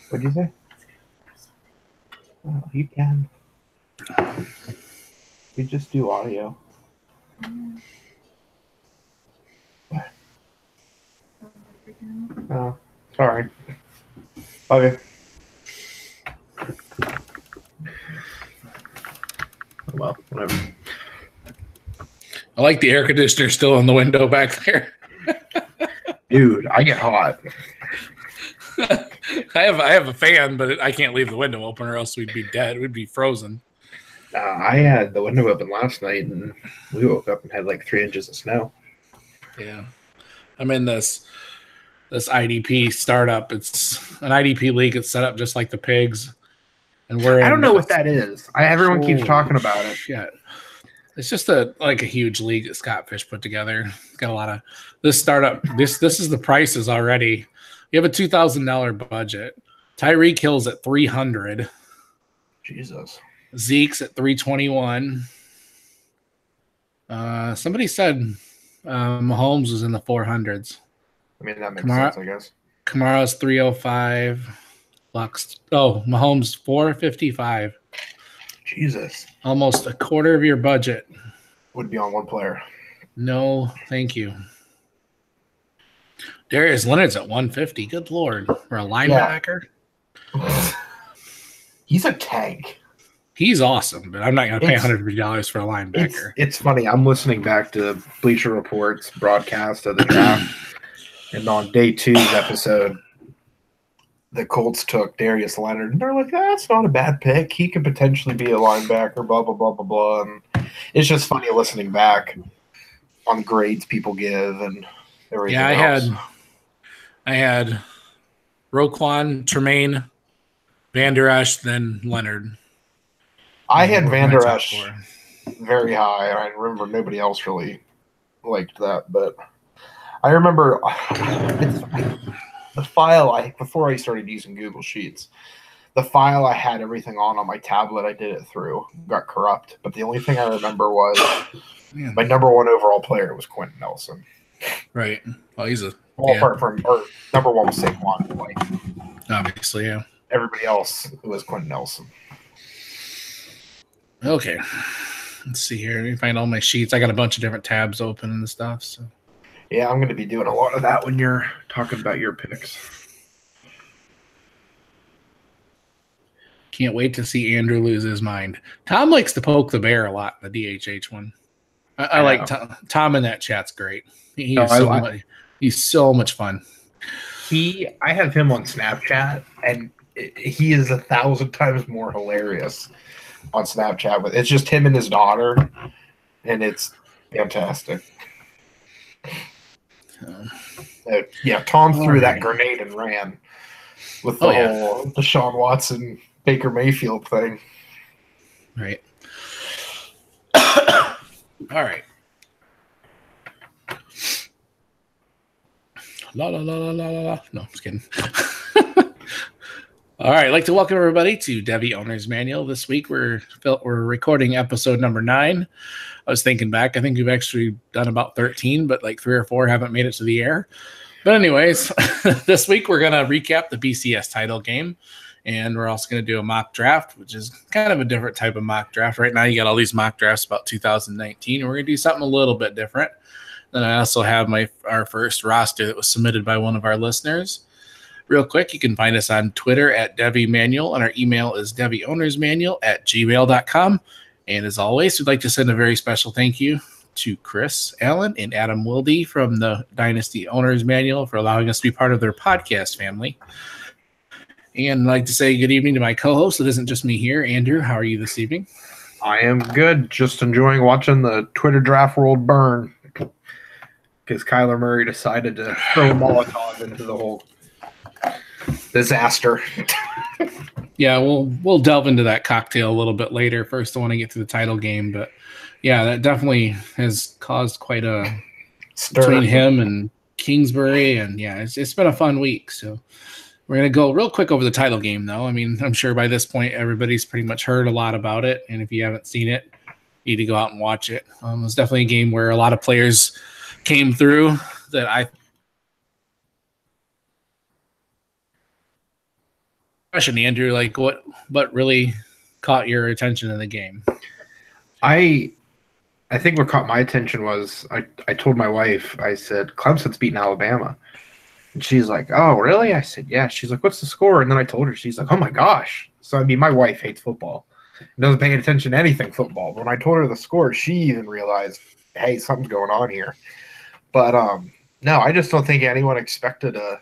What'd you say? Oh, you can. You just do audio. What? Oh, sorry. Okay. Well, whatever. I like the air conditioner still in the window back there. Dude, I get hot. I have a fan, but I can't leave the window open or else we'd be dead. We'd be frozen. I had the window open last night, and we woke up and had like 3 inches of snow. Yeah. I'm in this IDP startup. It's an IDP league. It's set up just like the pigs. And I don't know what that is. Everyone keeps talking about it. Shit. It's just a huge league that Scott Fish put together. It's got a lot of this startup. This is the prices already. You have a $2,000 budget. Tyreek Hill's at $300. Jesus. Zeke's at $321. Somebody said Mahomes was in the $400s. I mean, that makes sense, I guess. Kamara's $305. Mahomes $455. Jesus. Almost a quarter of your budget would be on one player. No, thank you. Darius Leonard's at $150. Good Lord. For a linebacker? Yeah. He's a tank. He's awesome, but I'm not going to pay $150 for a linebacker. It's funny. I'm listening back to Bleacher Report's broadcast of the draft, and on day 2's episode, the Colts took Darius Leonard, and they're like, that's not a bad pick. He could potentially be a linebacker, blah, blah, blah, blah, blah. And it's just funny listening back on grades people give and everything else. I had Roquan, Tremaine, Van Der Esch, then Leonard. I had Van Der Esch very high. I remember nobody else really liked that, but I remember the file before I started using Google Sheets, the file I had everything on my tablet, I did it through, got corrupt. But the only thing I remember was my number 1 overall player was Quentin Nelson. Right. Well, he's apart from number 1 was Saquon. Like, obviously, yeah. Everybody else was Quentin Nelson. Okay. Let's see here. Let me find all my sheets. I got a bunch of different tabs open and stuff. So. Yeah, I'm going to be doing a lot of that when you're talking about your picks. Can't wait to see Andrew lose his mind. Tom likes to poke the bear a lot in the DHH one. I like Tom in that chat's great. He's so much fun. I have him on Snapchat, and he is 1,000 times more hilarious on Snapchat. It's just him and his daughter, and it's fantastic. Tom threw that grenade and ran with the whole Deshaun Watson, Baker Mayfield thing. Right. All right. La la la la la la. No, I'm just kidding. All right, I'd like to welcome everybody to Devy Owner's Manual. This week we're recording episode number 9. I was thinking back. I think we've actually done about 13, but like 3 or 4 haven't made it to the air. But anyways, this week we're going to recap the BCS title game, and we're also going to do a mock draft, which is kind of a different type of mock draft. Right now you got all these mock drafts about 2019, and we're going to do something a little bit different. Then I also have our first roster that was submitted by one of our listeners. Real quick, you can find us on Twitter at Devy Manual, and our email is devyownersmanual@gmail.com. And as always, we'd like to send a very special thank you to Chris Allen and Adam Wilde from the Dynasty Owners Manual for allowing us to be part of their podcast family. And I'd like to say good evening to my co-host. It isn't just me here. Andrew, how are you this evening? I am good. Just enjoying watching the Twitter draft world burn because Kyler Murray decided to throw a Molotov into the whole disaster. Yeah, we'll delve into that cocktail a little bit later. First, I want to get to the title game, but yeah, that definitely has caused quite a stir between him and Kingsbury, and yeah, it's been a fun week. So we're gonna go real quick over the title game, though. I mean, I'm sure by this point everybody's pretty much heard a lot about it, and if you haven't seen it, you need to go out and watch it. It was definitely a game where a lot of players came through that question, Andrew. Like, what really caught your attention in the game? I think what caught my attention was I told my wife, I said, Clemson's beating Alabama. And she's like, oh, really? I said, yeah. She's like, what's the score? And then I told her, she's like, oh my gosh. So, I mean, my wife hates football. Doesn't pay attention to anything football. When I told her the score, she even realized, hey, something's going on here. But no, I just don't think anyone expected a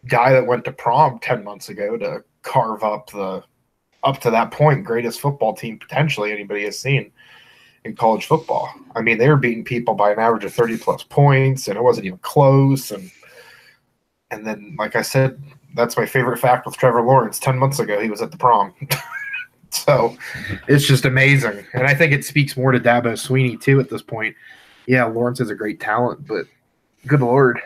guy that went to prom 10 months ago to carve up to that point greatest football team potentially anybody has seen in college football. I mean, they were beating people by an average of 30-plus points, and it wasn't even close. And then, like I said, that's my favorite fact with Trevor Lawrence. 10 months ago, he was at the prom. So it's just amazing. And I think it speaks more to Dabo Swinney, too, at this point. Yeah, Lawrence is a great talent, but good Lord.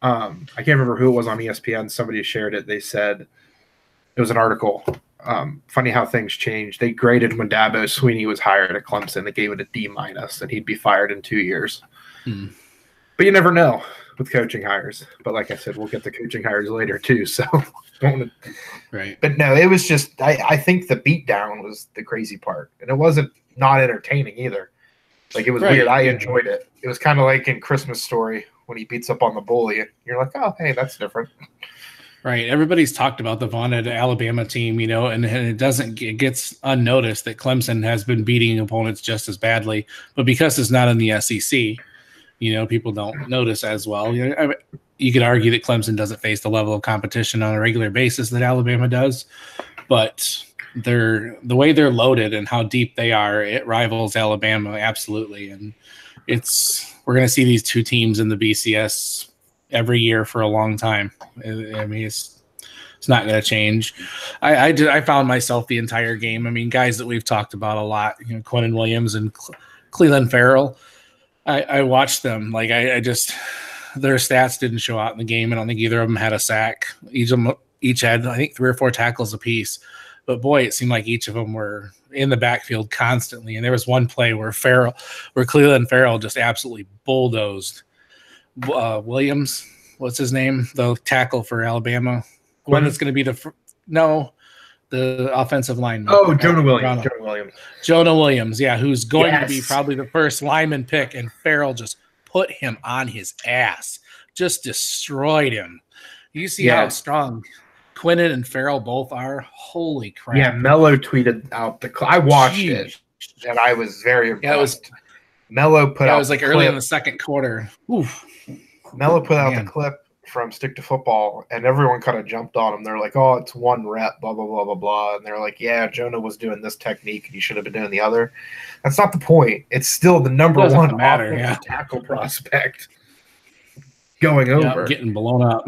I can't remember who it was on ESPN. Somebody shared it. They said it was an article. Funny how things changed. They graded when Dabo Swinney was hired at Clemson. They gave it a D-, and he'd be fired in 2 years. But you never know with coaching hires. But like I said, we'll get the coaching hires later too. So right. But no, it was just I think the beatdown was the crazy part, and it wasn't not entertaining either. Like, it was weird. I enjoyed it. It was kind of like in Christmas Story when he beats up on the bully. You're like, oh, hey, that's different. Right. Everybody's talked about the vaunted Alabama team, and it gets unnoticed that Clemson has been beating opponents just as badly. But because it's not in the SEC, people don't notice as well. You could argue that Clemson doesn't face the level of competition on a regular basis that Alabama does. But the way they're loaded and how deep they are, it rivals Alabama absolutely. And we're going to see these two teams in the BCS every year for a long time. I mean, it's not going to change. I found myself the entire game. I mean, guys that we've talked about a lot, Quinnen Williams and Cleveland Farrell. I watched them. Like, I just their stats didn't show out in the game. I don't think either of them had a sack. Each had, I think, 3 or 4 tackles apiece. But boy, it seemed like each of them were in the backfield constantly. And there was one play where Cleveland Farrell just absolutely bulldozed Williams. What's his name? The tackle for Alabama. When it's going to be the offensive lineman. Oh, Jonah Williams. Jonah Williams, yeah, who's going to be probably the first lineman pick, and Farrell just put him on his ass, just destroyed him. You see how strong Quinnen and Farrell both are? Holy crap. Yeah, Mello tweeted out I watched it, and I was very impressed. Mello put out it was like early in the second quarter. Oof. Mello put out the clip from Stick to Football, and everyone kind of jumped on him. They're like, oh, it's 1 rep, blah, blah, blah, blah, blah. And they're like, yeah, Jonah was doing this technique, and you should have been doing the other. That's not the point. It's still the number one tackle prospect going over. Getting blown up.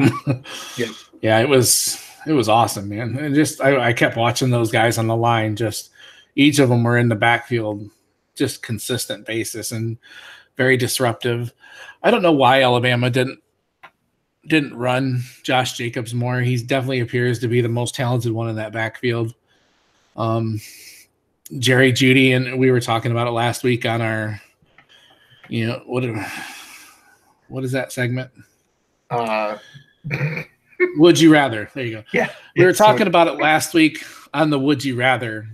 Yeah, it was awesome, man. And I kept watching those guys on the line. Just each of them were in the backfield, just consistent basis and very disruptive. I don't know why Alabama didn't run Josh Jacobs more. He definitely appears to be the most talented one in that backfield. Jerry Jeudy, and we were talking about it last week on our, what is that segment? Would you rather? There you go. Yeah. We were talking about it last week on the Would You Rather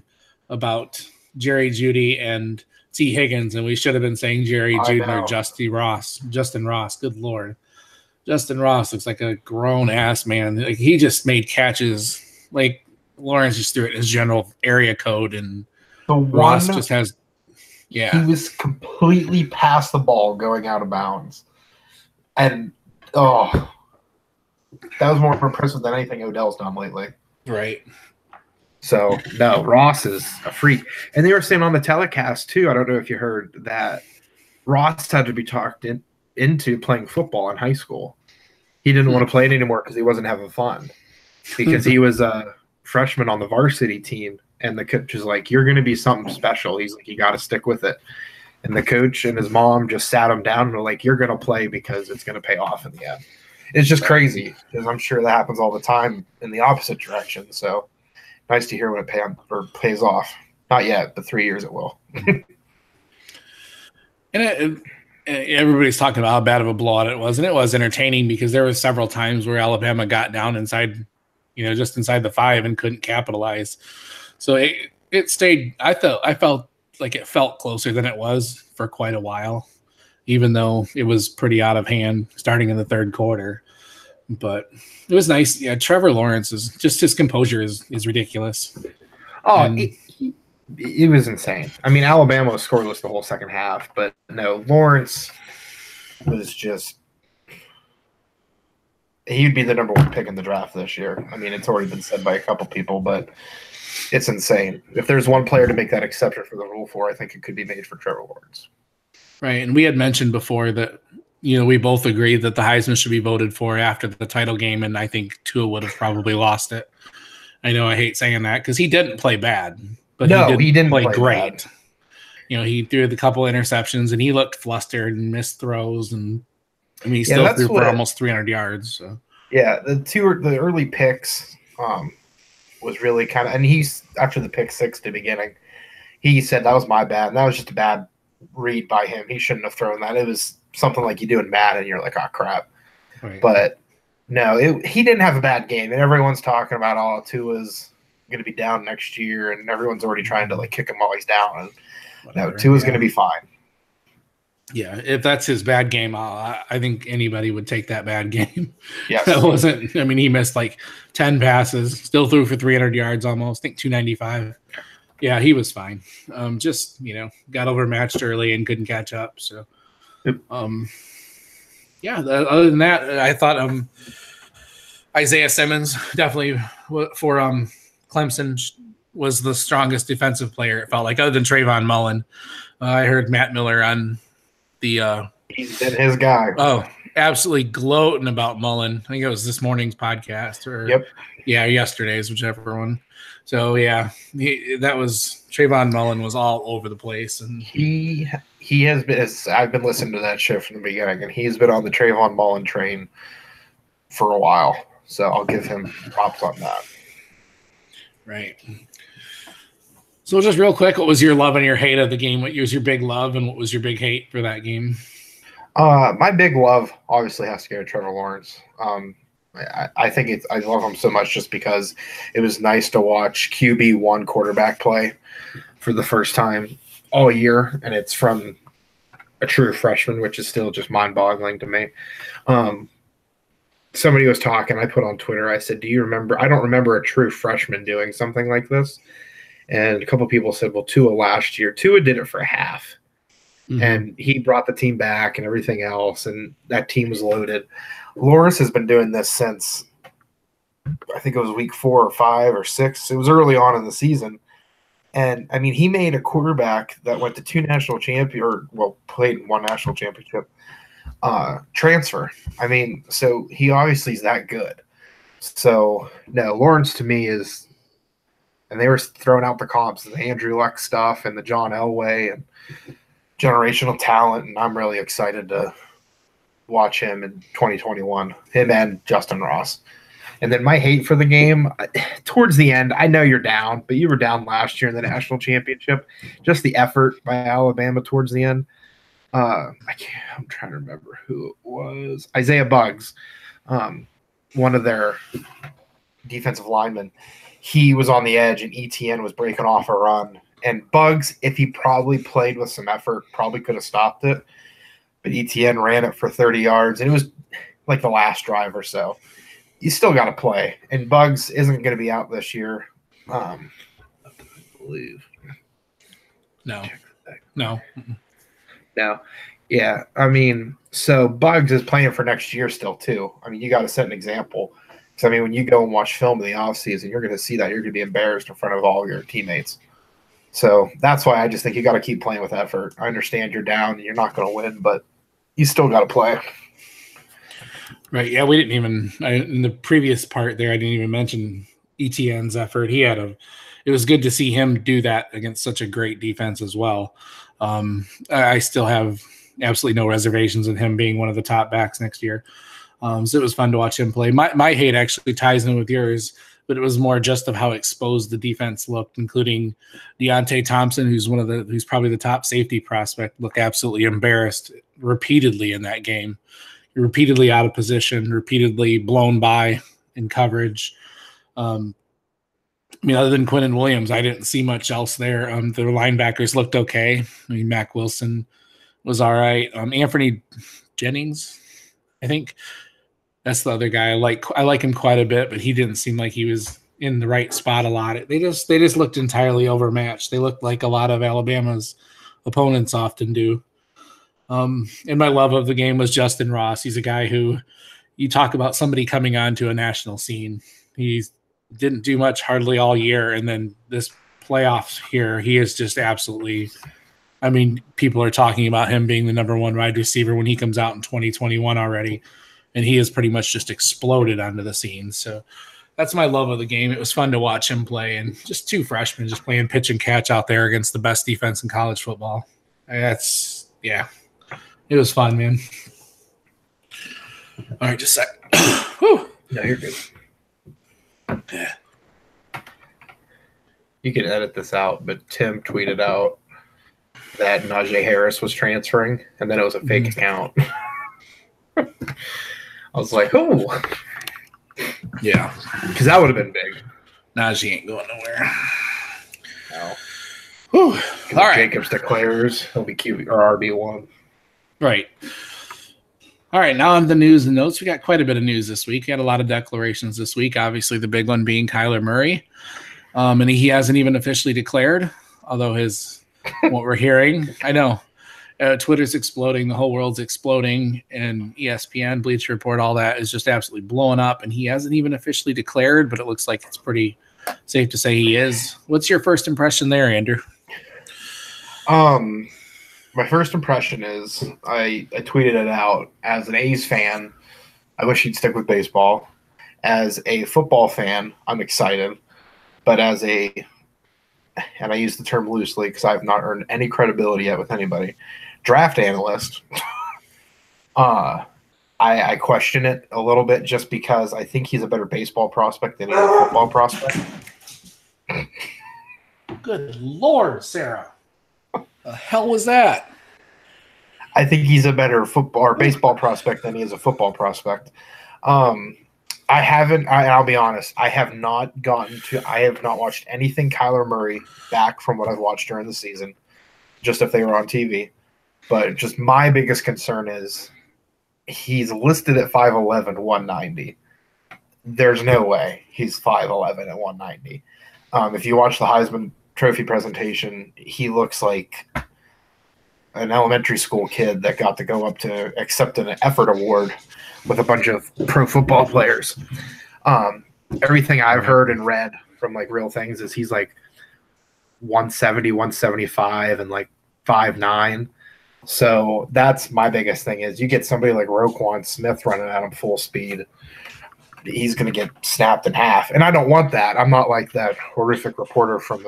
about Jerry Jeudy and T. Higgins, and we should have been saying Jerry Jeudy or Justin Ross. Good Lord. Justin Ross looks like a grown-ass man. Like, he just made catches. Like, Lawrence just threw it in his general area code, and Ross just has – he was completely past the ball going out of bounds. And, that was more impressive than anything Odell's done lately. Right. So, no, Ross is a freak. And they were saying on the telecast, too, I don't know if you heard that Ross had to be talked into playing football in high school. He didn't want to play it anymore because he wasn't having fun. Because he was a freshman on the varsity team, and the coach is like, you're going to be something special. He's like, you got to stick with it. And the coach and his mom just sat him down and were like, you're going to play because it's going to pay off in the end. It's just crazy, because I'm sure that happens all the time in the opposite direction. So nice to hear when it pays off. Not yet, but 3 years it will. And everybody's talking about how bad of a blowout it was, and it was entertaining because there were several times where Alabama got down inside just inside the 5 and couldn't capitalize. So it stayed. I felt like it felt closer than it was for quite a while, even though it was pretty out of hand starting in the third quarter. But it was nice. Yeah, Trevor Lawrence is just, his composure is ridiculous. Oh, it was insane. I mean, Alabama was scoreless the whole second half, but no, Lawrence was just, he'd be the number 1 pick in the draft this year. I mean, it's already been said by a couple people, but it's insane. If there's one player to make that exception for the rule for, I think it could be made for Trevor Lawrence. Right, and we had mentioned before that, we both agreed that the Heisman should be voted for after the title game, and I think Tua would have probably lost it. I know I hate saying that because he didn't play bad, but he didn't play great. Bad. He threw the couple interceptions, and he looked flustered and missed throws, and he still threw for almost 300 yards. So. Yeah, the early picks was really kind of, and he's after the pick 6 at the beginning, he said that was my bad, and that was just a bad read by him. He shouldn't have thrown that. It was something like you do in Madden, and you're like, oh crap. Right. But no, he didn't have a bad game, and everyone's talking about Tua's going to be down next year, and everyone's already trying to kick him while he's down. And Tua's going to be fine. Yeah, if that's his bad game, I think anybody would take that bad game. Yes. That wasn't. I mean, he missed 10 passes, still threw for 300 yards almost. I think 295. Yeah, he was fine. Just got overmatched early and couldn't catch up. So, yep. Yeah. Other than that, I thought Isaiah Simmons definitely for Clemson was the strongest defensive player. It felt like, other than Trayvon Mullen. I heard Matt Miller on the he's been his guy. Oh, absolutely gloating about Mullen. I think it was this morning's podcast, or yesterday's, whichever one. So that was Trayvon Mullen was all over the place, and he has been. I've been listening to that show from the beginning, and he's been on the Trayvon Mullen train for a while. So I'll give him props on that. Right. So just real quick, what was your love and your hate of the game? What was your big love and what was your big hate for that game? My big love obviously has to go to Trevor Lawrence. I think I love him so much just because it was nice to watch QB1 quarterback play for the first time all year, and it's from a true freshman, which is still just mind-boggling to me. Somebody was talking, I put on Twitter, I said, do you remember? I don't remember a true freshman doing something like this. And a couple people said, well, Tua last year. Tua did it for half. Mm-hmm. And he brought the team back and everything else, and that team was loaded. Lawrence has been doing this since, I think it was week 4 or 5 or 6. It was early on in the season. And, I mean, he made a quarterback that went to 2 national played in 1 national championship transfer. I mean, so he obviously is that good. So, no, Lawrence to me is – and they were throwing out the comps, the Andrew Luck stuff and the John Elway and generational talent, and I'm really excited to watch him in 2021, him and Justin Ross. And then my hate for the game, towards the end, I know you're down, but you were down last year in the national championship. Just the effort by Alabama towards the end. I'm trying to remember who it was. Isaiah Buggs, one of their defensive linemen. He was on the edge, and ETN was breaking off a run. And Buggs, if he probably played with some effort, probably could have stopped it. But ETN ran it for 30 yards, and it was like the last drive or so. You still got to play. And Buggs isn't going to be out this year, I believe. No. Yeah, I mean, so Buggs is playing for next year still, too. I mean, you got to set an example. Because, I mean, when you go and watch film in the offseason, you're going to see that. You're going to be embarrassed in front of all your teammates. So that's why I just think you got to keep playing with effort. I understand you're down and you're not going to win, but you still got to play. Right. Yeah, we didn't even in the previous part there, I didn't even mention ETN's effort. It was good to see him do that against such a great defense as well. I still have absolutely no reservations in him being one of the top backs next year. So it was fun to watch him play. My hate actually ties in with yours, but it was more just of how exposed the defense looked, including Deontay Thompson, who's probably the top safety prospect, looked absolutely embarrassed repeatedly in that game. Repeatedly out of position, repeatedly blown by in coverage. I mean, other than Quinnen Williams, I didn't see much else there. The linebackers looked okay. I mean, Mac Wilson was all right. Anthony Jennings, I think that's the other guy. I like him quite a bit, but he didn't seem like he was in the right spot a lot. They just looked entirely overmatched. They looked like a lot of Alabama's opponents often do. And my love of the game was Justin Ross. He's a guy who you talk about somebody coming onto a national scene. He didn't do much hardly all year, and then this playoffs here, he is just absolutely. I mean, people are talking about him being the number one wide receiver when he comes out in 2021 already, and he has pretty much just exploded onto the scene. So that's my love of the game. It was fun to watch him play, and just two freshmen just playing pitch and catch out there against the best defense in college football. It was fun, man. All right, just a sec. No, you're good. Yeah. You can edit this out, but Tim tweeted out that Najee Harris was transferring, and then it was a fake account. I was like, oh. Yeah. Because that would have been big. Najee ain't going nowhere. No. Whew. All right. Jacobs declares he'll be QB or RB1. Right. All right, now on the news and notes. We got quite a bit of news this week. We had a lot of declarations this week. Obviously, the big one being Kyler Murray. And he hasn't even officially declared, although what we're hearing, I know. Twitter's exploding. The whole world's exploding. And ESPN, Bleacher Report, all that is just absolutely blowing up. And he hasn't even officially declared, but it looks like it's pretty safe to say he is. What's your first impression there, Andrew? My first impression is I tweeted it out. As an A's fan, I wish he'd stick with baseball. As a football fan, I'm excited. But and I use the term loosely because I have not earned any credibility yet with anybody, draft analyst, I question it a little bit just because I think he's a better baseball prospect than he is a football prospect. Good Lord, Sarah. The hell was that? I think he's a better football or baseball prospect than he is a football prospect. I'll be honest, I have not watched anything Kyler Murray back from what I've watched during the season, just if they were on TV. But just my biggest concern is he's listed at 5'11", 190. There's no way he's 5'11" at 190. If you watch the Heisman Trophy presentation, he looks like an elementary school kid that got to go up to accept an effort award with a bunch of pro football players. Everything I've heard and read from like real things is he's like 170, 175 and like 5'9". So that's my biggest thing is you get somebody like Roquan Smith running at him full speed, he's going to get snapped in half. And I don't want that. I'm not like that horrific reporter from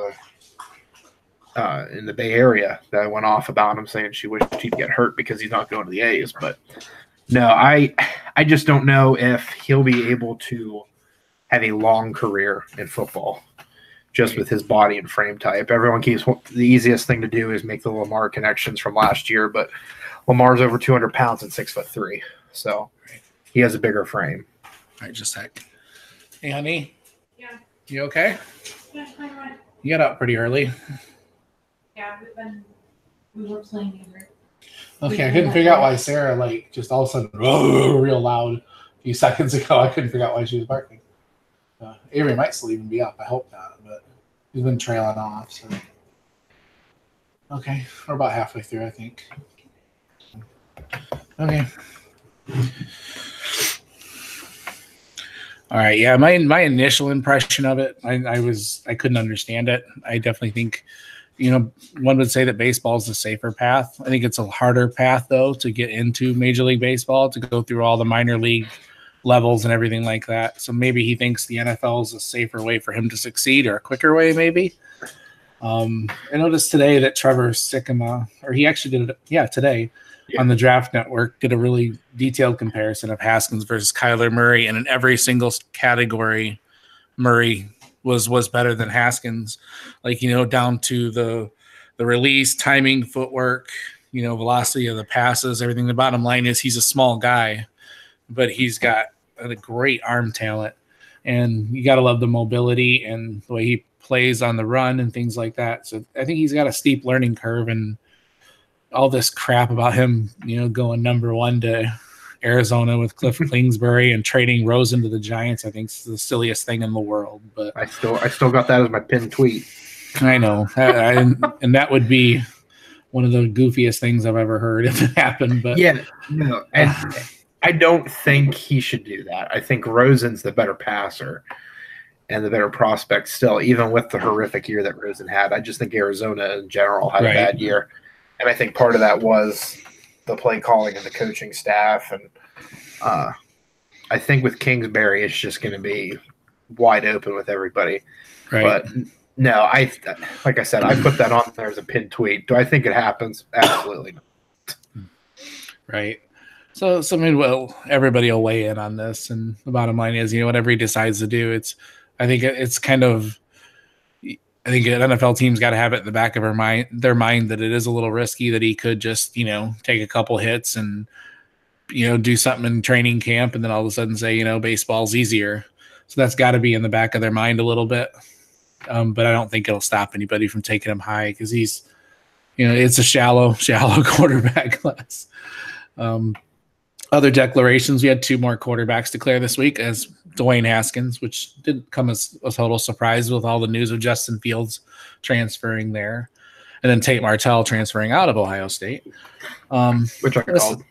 in the Bay Area that went off about him saying she wished he'd get hurt because he's not going to the A's. But no, I just don't know if he'll be able to have a long career in football just with his body and frame type. Everyone keeps the easiest thing to do is make the Lamar connections from last year, but Lamar's over 200 pounds and 6'3", so he has a bigger frame. All right, just a sec. Hey, honey. Yeah. You okay? Yeah, I'm right. You got up pretty early. Yeah, we were playing here. Okay, I couldn't figure out why Sarah just all of a sudden real loud a few seconds ago. I couldn't figure out why she was barking. Avery might still even be up. I hope not, but he's been trailing off. So. Okay, we're about halfway through, I think. Okay. All right, yeah. My initial impression of it, I couldn't understand it. I definitely think, one would say that baseball is a safer path. I think it's a harder path though to get into Major League Baseball, to go through all the minor league levels and everything like that. So maybe he thinks the NFL is a safer way for him to succeed, or a quicker way, maybe. I noticed today that Trevor Sikkema, or he actually did it, today on the Draft Network, did a really detailed comparison of Haskins versus Kyler Murray, and in every single category, Murray was better than Haskins, down to the release, timing, footwork, velocity of the passes, everything. The bottom line is he's a small guy, but he's got a great arm talent. and you got to love the mobility and the way he plays on the run and things like that. So I think he's got a steep learning curve, and all this crap about him, going number 1 to Arizona with Cliff Kingsbury and trading Rosen to the Giants, I think is the silliest thing in the world. But I still got that as my pinned tweet. I know, and that would be one of the goofiest things I've ever heard if it happened. But yeah, no, and I don't think he should do that. I think Rosen's the better passer and the better prospect still, even with the horrific year that Rosen had. I just think Arizona in general had a bad year. And I think part of that was the play calling and the coaching staff. And I think with Kingsbury, it's just going to be wide open with everybody. Right. But no, like I said, I put that on there as a pinned tweet. Do I think it happens? Absolutely not. Right. So maybe everybody will weigh in on this. And the bottom line is, whatever he decides to do, I think it's kind of, I think an NFL team's got to have it in the back of their mind that it is a little risky, that he could just, take a couple hits and, do something in training camp and then all of a sudden say, baseball's easier. So that's got to be in the back of their mind a little bit. But I don't think it'll stop anybody from taking him high because he's, it's a shallow quarterback class. Other declarations, we had 2 more quarterbacks declare this week as Dwayne Haskins, which didn't come as a total surprise with all the news of Justin Fields transferring there. And then Tate Martell transferring out of Ohio State. Which I called.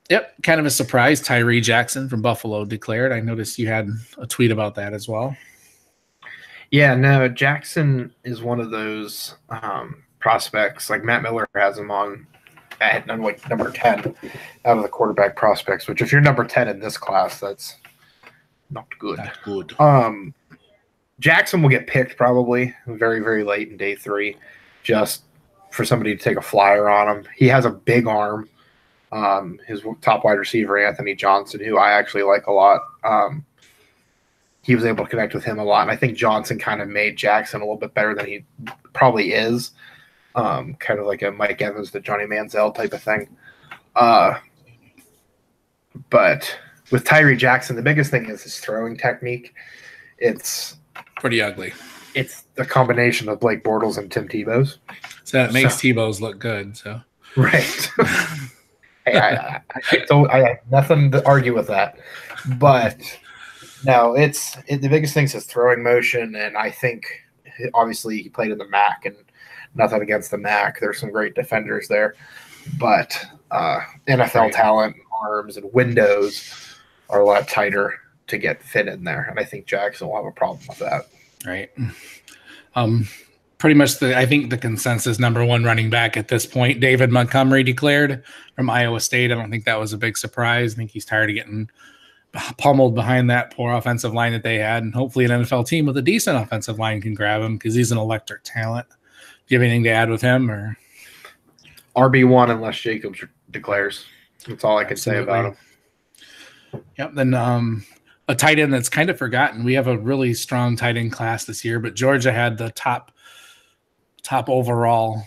Yep, kind of a surprise. Tyree Jackson from Buffalo declared. I noticed you had a tweet about that as well. Yeah, no, Jackson is one of those prospects. Like Matt Miller has him on at number 10 out of the quarterback prospects, which if you're number 10 in this class, that's not good. Not good. Jackson will get picked probably very, very late in day 3 just for somebody to take a flyer on him. He has a big arm. His top wide receiver, Anthony Johnson, who I actually like a lot, he was able to connect with him a lot. And I think Johnson kind of made Jackson a little bit better than he probably is. Kind of like a Mike Evans to Johnny Manziel type of thing. But with Tyree Jackson, the biggest thing is his throwing technique. It's pretty ugly. It's the combination of Blake Bortles and Tim Tebow's. So that makes Tebow's look good. So right. Hey, I have nothing to argue with that. But no, the biggest thing is his throwing motion, and I think obviously he played in the MAC, and nothing against the MAC. There's some great defenders there, but NFL talent, arms, and windows are a lot tighter to get fit in there, and I think Jackson will have a problem with that. Right. Pretty much I think the consensus number 1 running back at this point, David Montgomery declared from Iowa State. I don't think that was a big surprise. I think he's tired of getting pummeled behind that poor offensive line that they had, and hopefully an NFL team with a decent offensive line can grab him because he's an electric talent. Do you have anything to add with him? Or RB1 unless Jacobs declares. That's all I can say about him. Yep. Then a tight end that's kind of forgotten. We have a really strong tight end class this year, but Georgia had the top overall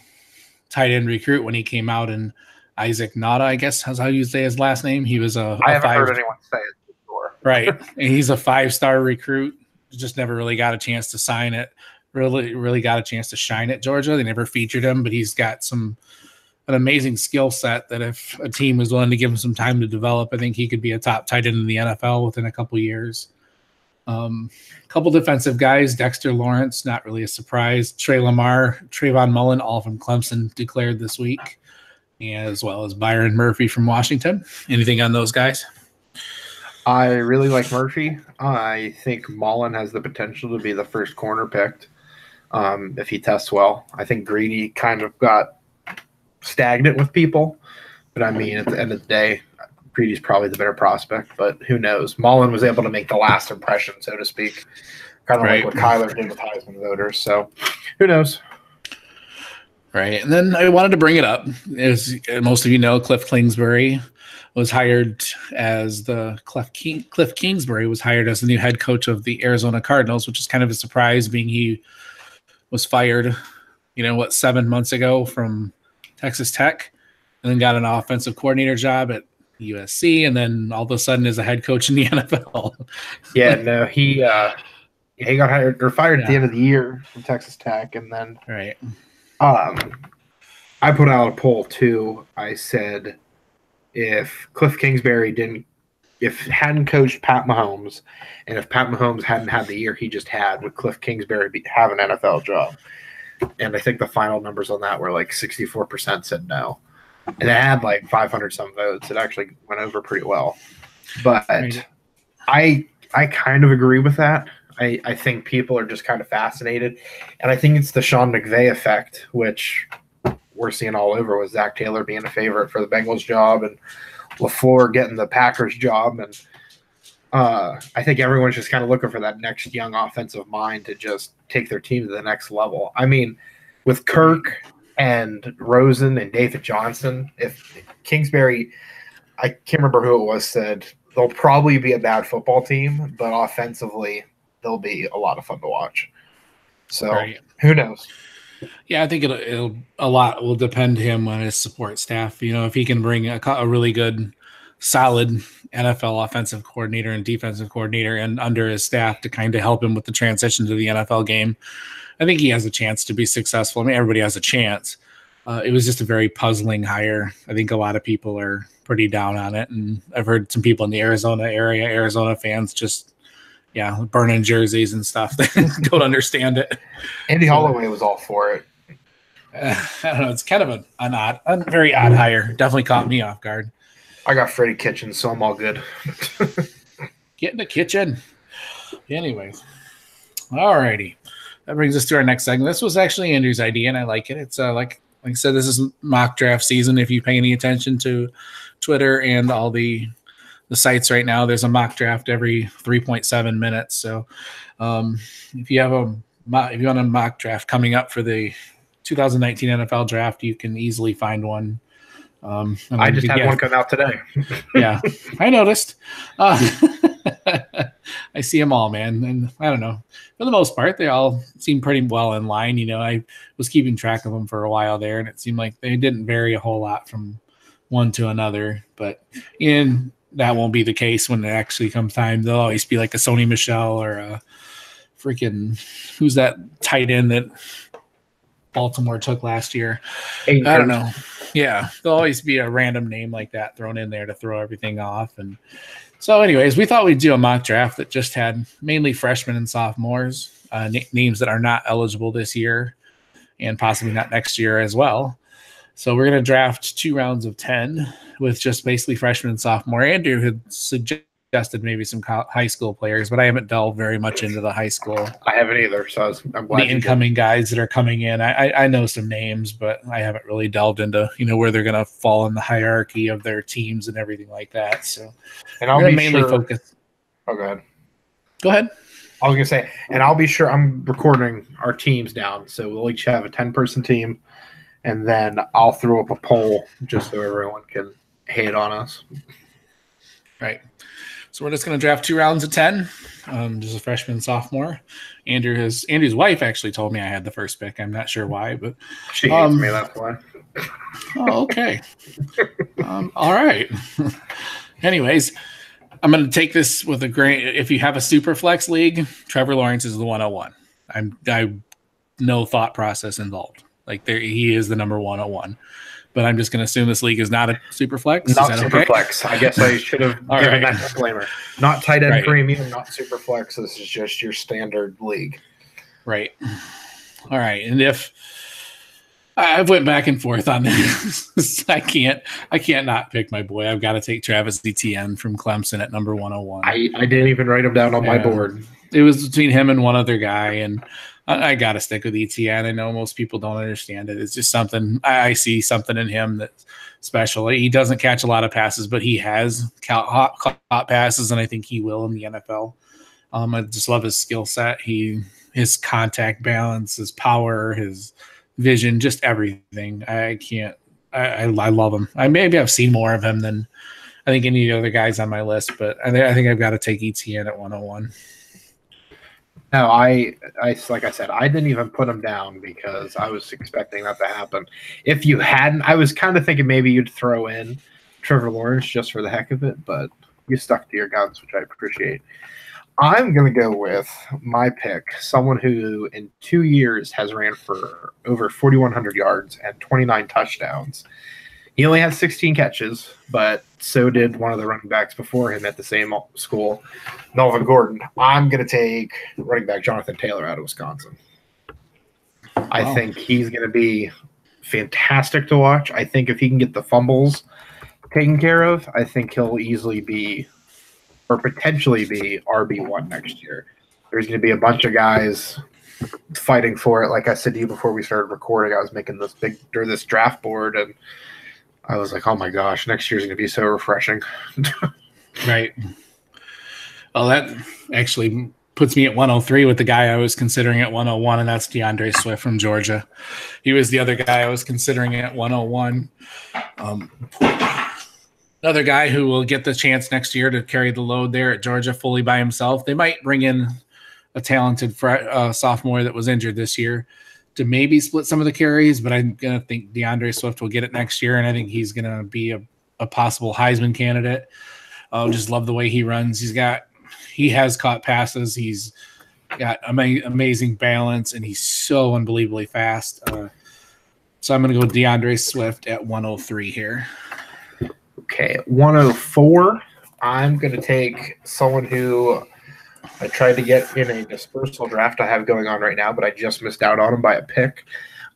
tight end recruit when he came out, and Isaac Nada, I guess is how you say his last name. He was I haven't heard anyone say it before. Right. And he's a 5-star recruit. Just never really got a chance to sign it. Really got a chance to shine at Georgia. They never featured him, but he's got an amazing skill set that if a team was willing to give him some time to develop, I think he could be a top tight end in the NFL within a couple years. Couple defensive guys, Dexter Lawrence, not really a surprise. Trey Lamar, Trayvon Mullen, all from Clemson declared this week, as well as Byron Murphy from Washington. Anything on those guys? I really like Murphy. I think Mullen has the potential to be the first corner picked if he tests well. I think Greedy kind of got stagnant with people, but I mean, at the end of the day, Greedy's probably the better prospect, but who knows? Mullen was able to make the last impression, so to speak, kind of like what Kyler did with Heisman voters. So who knows? Right. And then I wanted to bring it up. As most of you know, Cliff Kingsbury was hired as Cliff Kingsbury was hired as the new head coach of the Arizona Cardinals, which is kind of a surprise, being he was fired, 7 months ago from Texas Tech, and then got an offensive coordinator job at USC, and then all of a sudden is a head coach in the NFL. Yeah, no, he got hired or fired at the end of the year from Texas Tech, and then right. I put out a poll too. I said if Cliff Kingsbury hadn't coached Pat Mahomes, and if Pat Mahomes hadn't had the year he just had, would Cliff Kingsbury have an NFL job? And I think the final numbers on that were like 64% said no. And it had like 500 some votes. It actually went over pretty well. But I kind of agree with that. I think people are just kind of fascinated. And I think it's the Sean McVay effect, which we're seeing all over, with Zach Taylor being a favorite for the Bengals job and LaFleur getting the Packers job. And I think everyone's just kind of looking for that next young offensive mind to just take their team to the next level. I mean, with Kirk and Rosen and David Johnson, if Kingsbury, I can't remember who it was, said they'll probably be a bad football team, but offensively they'll be a lot of fun to watch. So Who knows? Yeah, I think a lot will depend him on his support staff. You know, if he can bring a really good, solid NFL offensive coordinator and defensive coordinator and under his staff to kind of help him with the transition to the NFL game, I think he has a chance to be successful. I mean, everybody has a chance. It was just a very puzzling hire. I think a lot of people are pretty down on it, and I've heard some people in the Arizona area, Arizona fans, just burning jerseys and stuff. They don't understand it. Andy Holloway was all for it. I don't know. It's kind of a very odd hire. Definitely caught me off guard. I got Freddie Kitchens, so I'm all good. Get in the kitchen. Anyways, all righty. That brings us to our next segment. This was actually Andrew's idea, and I like it. It's like I said, this is mock draft season. If you pay any attention to Twitter and all the sites right now, there's a mock draft every 3.7 minutes. So if you want a mock draft coming up for the 2019 NFL draft, you can easily find one. I just had one come out today. Yeah, I noticed. I see them all, man. And I don't know. For the most part, they all seem pretty well in line. You know, I was keeping track of them for a while there, and it seemed like they didn't vary a whole lot from one to another. But that won't be the case when it actually comes time. There'll always be like a Sony Michel or a freaking who's that tight end that Baltimore took last year. I don't know. Yeah, there'll always be a random name like that thrown in there to throw everything off. And so anyways, we thought we'd do a mock draft that just had mainly freshmen and sophomores, names that are not eligible this year and possibly not next year as well. So we're going to draft 2 rounds of 10 with just basically freshmen and sophomore. Andrew had suggested maybe some high school players, but I haven't delved very much into the high school. I haven't either, so I'm glad. The incoming guys that are coming in, I know some names, but I haven't really delved into where they're going to fall in the hierarchy of their teams and everything like that. So, and I'll be mainly focused. Oh, go ahead. Go ahead. I was going to say, and I'll be sure I'm recording our teams down, so we'll each have a 10-person team, and then I'll throw up a poll just so everyone can hate on us. Right. So we're just going to draft 2 rounds of 10. Just a freshman and sophomore. Andrew's wife actually told me I had the first pick. I'm not sure why, but she hates me. That's why. Oh, okay. All right. Anyways, I'm going to take this with a grain. If you have a super flex league, Trevor Lawrence is the 101. I no thought process involved. Like he is the number 101. But I'm just going to assume this league is not a super flex. Not super flex. I guess I should have given that disclaimer. Not tight end premium, not super flex. This is just your standard league. Right. All right. And if I've went back and forth on this, I can't not pick my boy. I've got to take Travis Etienne from Clemson at number 101. I didn't even write him down on my board. It was between him and one other guy, and I got to stick with Etienne. I know most people don't understand it. It's just something I see something in him that's special. He doesn't catch a lot of passes, but he has caught passes, and I think he will in the NFL. I just love his skill set. His contact balance, his power, his vision, just everything. I love him. Maybe I've seen more of him than I think any of the other guys on my list, but I think I've got to take Etienne at 101. No, I like I said, I didn't even put him down because I was expecting that to happen. If you hadn't, I was kind of thinking maybe you'd throw in Trevor Lawrence just for the heck of it, but you stuck to your guns, which I appreciate. I'm going to go with my pick, someone who in 2 years has ran for over 4,100 yards and 29 touchdowns. He only had 16 catches, but so did one of the running backs before him at the same school, Melvin Gordon. I'm going to take running back Jonathan Taylor out of Wisconsin. I think he's going to be fantastic to watch. I think if he can get the fumbles taken care of, I think he'll easily be or potentially be RB1 next year. There's going to be a bunch of guys fighting for it. Like I said to you before we started recording, I was making this draft board, and I was like, oh my gosh, next year's going to be so refreshing. Right. Well, that actually puts me at 103 with the guy I was considering at 101, and that's DeAndre Swift from Georgia. He was the other guy I was considering at 101. Another guy who will get the chance next year to carry the load there at Georgia fully by himself. They might bring in a talented sophomore that was injured this year to maybe split some of the carries, but I'm going to think DeAndre Swift will get it next year, and I think he's going to be a possible Heisman candidate. Just love the way he runs. He has caught passes. He's got amazing balance, and he's so unbelievably fast. So I'm going to go with DeAndre Swift at 103 here. Okay, at 104, I'm going to take someone who I tried to get in a dispersal draft I have going on right now, but I just missed out on him by a pick.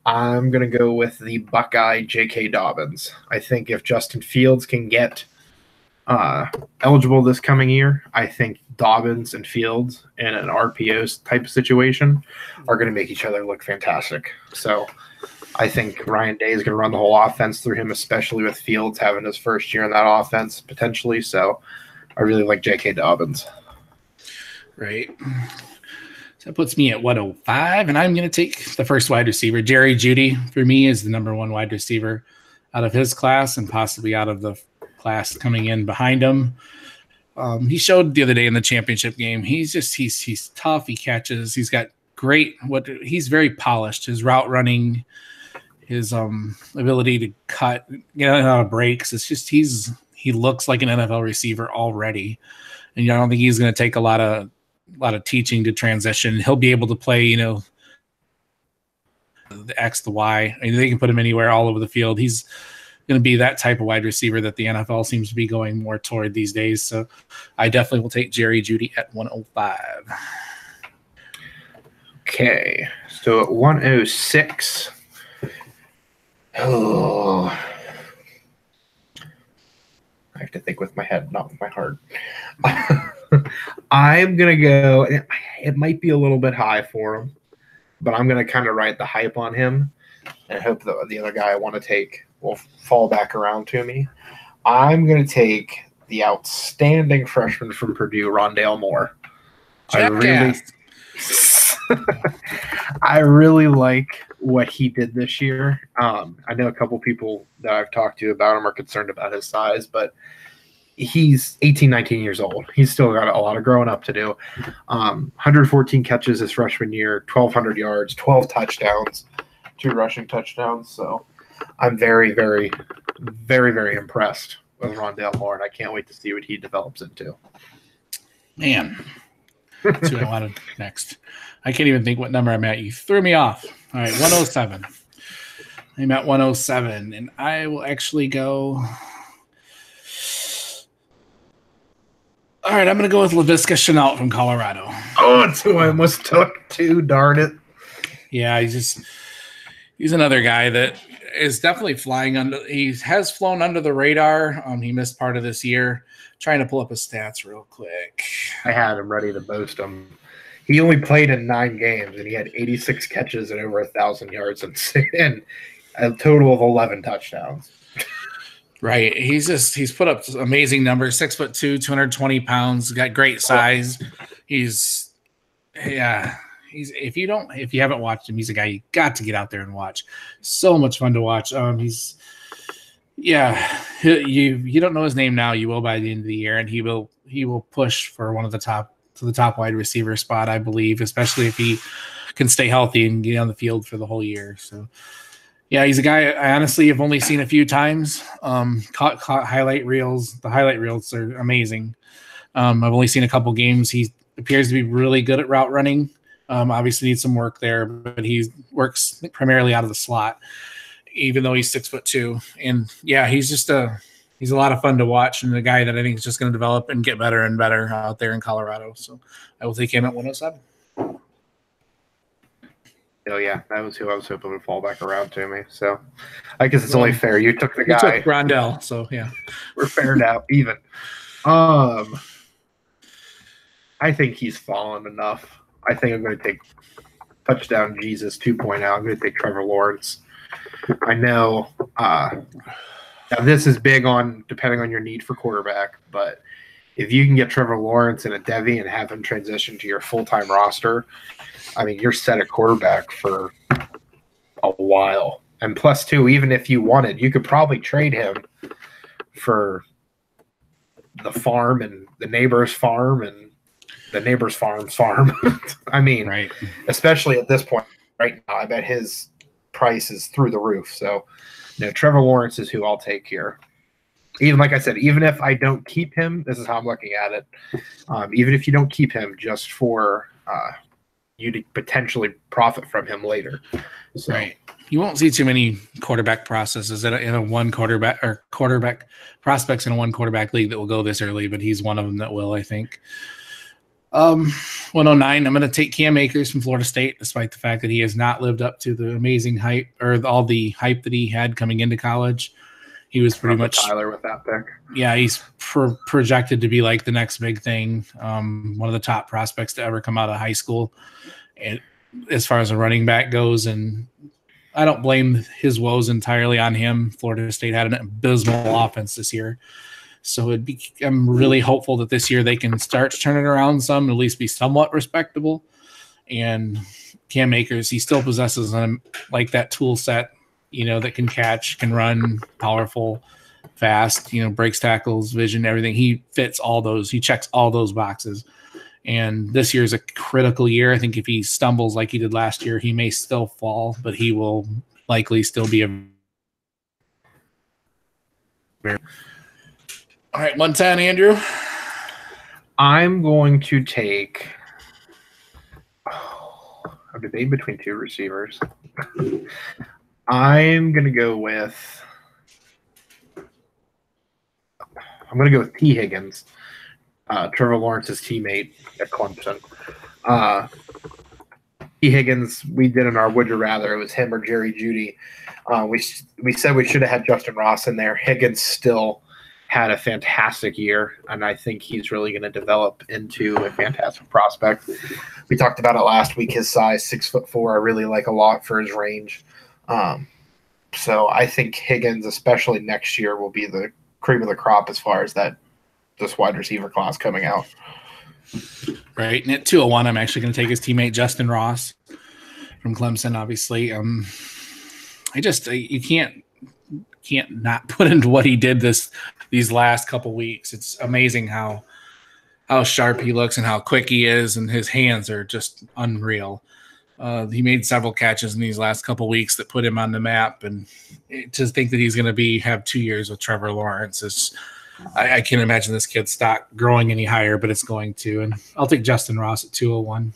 I'm going to go with the Buckeye J.K. Dobbins. I think if Justin Fields can get eligible this coming year, I think Dobbins and Fields in an RPO type of situation are going to make each other look fantastic. So I think Ryan Day is going to run the whole offense through him, especially with Fields having his first year in that offense potentially. So I really like J.K. Dobbins. Right. So that puts me at 105, and I'm going to take the first wide receiver. Jerry Jeudy, for me, is the number one wide receiver out of his class and possibly out of the class coming in behind him. He showed the other day in the championship game. He's tough. He catches. He's got he's very polished. His route running, his ability to cut, get out of breaks. It's just he looks like an NFL receiver already, and I don't think he's going to take a lot of teaching to transition. He'll be able to play, the X, the Y. I mean, they can put him anywhere, all over the field. He's going to be that type of wide receiver that the NFL seems to be going more toward these days. So I definitely will take Jerry Jeudy at 105. Okay, so at 106. Oh, I have to think with my head, not with my heart. I'm going to go, it might be a little bit high for him, but I'm going to kind of ride the hype on him and hope that the other guy I want to take will fall back around to me. I'm going to take the outstanding freshman from Purdue, Rondale Moore. I really like what he did this year. I know a couple people that I've talked to about him are concerned about his size, but he's 18, 19 years old. He's still got a lot of growing up to do. 114 catches his freshman year, 1,200 yards, 12 touchdowns, 2 rushing touchdowns. So I'm very, very, very, very impressed with Rondale Moore, and I can't wait to see what he develops into. Man, that's what I wanted next. I can't even think what number I'm at. You threw me off. All right, 107. I'm at 107, and I will actually go. All right, I'm going to go with Laviska Shenault from Colorado. Oh, it's who I almost took too, darn it. Yeah, he's another guy that is definitely flying under. He has flown under the radar. He missed part of this year. Trying to pull up his stats real quick. I had him ready to boast him. He only played in 9 games, and he had 86 catches and over 1,000 yards and a total of 11 touchdowns. Right. He's put up amazing numbers. 6'2", 220 pounds, got great size. If you haven't watched him, he's a guy you got to get out there and watch. So much fun to watch. You don't know his name now, you will by the end of the year, and he will push for one of the top wide receiver spot, I believe, especially if he can stay healthy and get on the field for the whole year. So Yeah, he's a guy I honestly have only seen a few times. Caught highlight reels. The highlight reels are amazing. I've only seen a couple games. He appears to be really good at route running. Obviously needs some work there, but he works primarily out of the slot, even though he's 6'2". And yeah, he's a lot of fun to watch, and a guy that I think is just going to develop and get better and better out there in Colorado. So I will take him at 107. Oh yeah, that was who I was hoping would fall back around to me. So I guess it's only fair. You took the guy. You took Rondell, so yeah. We're fair now, even. I think he's fallen enough. I think I'm going to take touchdown Jesus 2.0. I'm going to take Trevor Lawrence. I know now this is big on depending on your need for quarterback, but if you can get Trevor Lawrence and a Devy and have him transition to your full-time roster, I mean, you're set at quarterback for a while. And plus, too, even if you wanted, you could probably trade him for the farm and the neighbor's farm and the neighbor's farm's farm. I mean, right. Especially at this point right now, I bet his price is through the roof. So, Trevor Lawrence is who I'll take here. Even like I said, even if I don't keep him, this is how I'm looking at it. Even if you don't keep him, just for you to potentially profit from him later. So, right. You won't see too many quarterback processes in a one quarterback or quarterback prospects in a one quarterback league that will go this early, but he's one of them that will, I think. 109. I'm going to take Cam Akers from Florida State, despite the fact that he has not lived up to the amazing hype or all the hype that he had coming into college. He was pretty much Tyler with that pick. Yeah, he's projected to be like the next big thing. One of the top prospects to ever come out of high school, and as far as a running back goes, and I don't blame his woes entirely on him. Florida State had an abysmal offense this year, so I'm really hopeful that this year they can start to turn it around some, at least be somewhat respectable. And Cam Akers, he still possesses like that tool set, that can catch, can run, powerful, fast, breaks tackles, vision, everything. He fits all those. He checks all those boxes. And this year is a critical year. I think if he stumbles like he did last year, he may still fall, but he will likely still be a. All right, 110, Andrew. I'm going to take. I'm debating between two receivers. I'm going to go with T. Higgins, Trevor Lawrence's teammate at Clemson. T. Higgins, we did in our Would You Rather. It was him or Jerry Jeudy. We said we should have had Justin Ross in there. Higgins still had a fantastic year, and I think he's really going to develop into a fantastic prospect. We talked about it last week. His size, 6'4", I really like a lot for his range. So I think Higgins, especially next year, will be the cream of the crop as far as this wide receiver class coming out. Right. And at 201, I'm actually going to take his teammate Justin Ross from Clemson, obviously. You can't not put into what he did these last couple weeks. It's amazing how sharp he looks and how quick he is, and his hands are just unreal. He made several catches in these last couple weeks that put him on the map, and to think that he's going to have 2 years with Trevor Lawrence is, I can't imagine this kid's stock growing any higher, but it's going to. And I'll take Justin Ross at 201.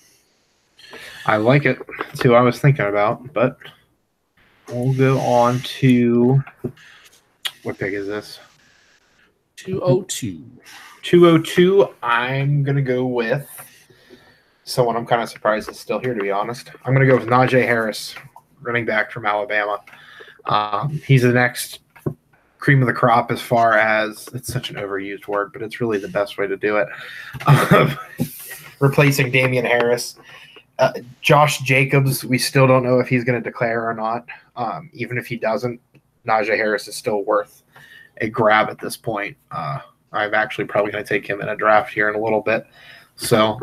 I like it. That's who I was thinking about, but we'll go on to what pick is this? 202. 202. I'm going to go with someone I'm kind of surprised is still here, to be honest. I'm going to go with Najee Harris, running back from Alabama. He's the next cream of the crop as far as – it's such an overused word, but it's really the best way to do it. Replacing Damian Harris. Josh Jacobs, we still don't know if he's going to declare or not. Even if he doesn't, Najee Harris is still worth a grab at this point. I'm actually probably going to take him in a draft here in a little bit. So